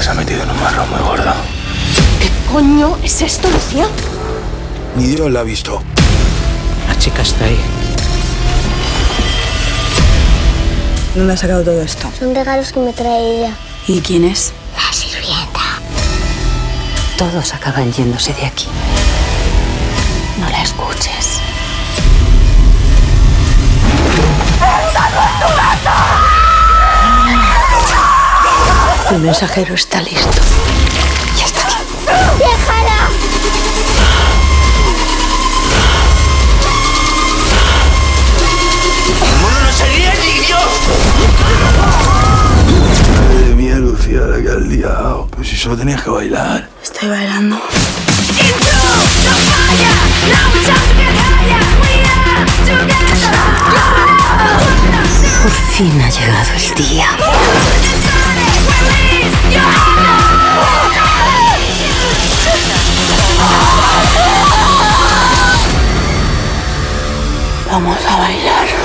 se ha metido en un marrón muy gordo. ¿Qué coño es esto, Lucía? Ni Dios la ha visto. La chica está ahí. ¿Dónde ha sacado todo esto? Son regalos que me trae ella. ¿Y quién es? La sirvienta. Todos acaban yéndose de aquí. No la escuches. El mensajero está listo. Ya está aquí. ¡Déjala! ¡El mundo no sería ni Dios! Madre mía, Lucía, la que has liado. Pero si solo tenías que bailar. Estoy bailando. Por fin ha llegado el día. Vamos a bailar.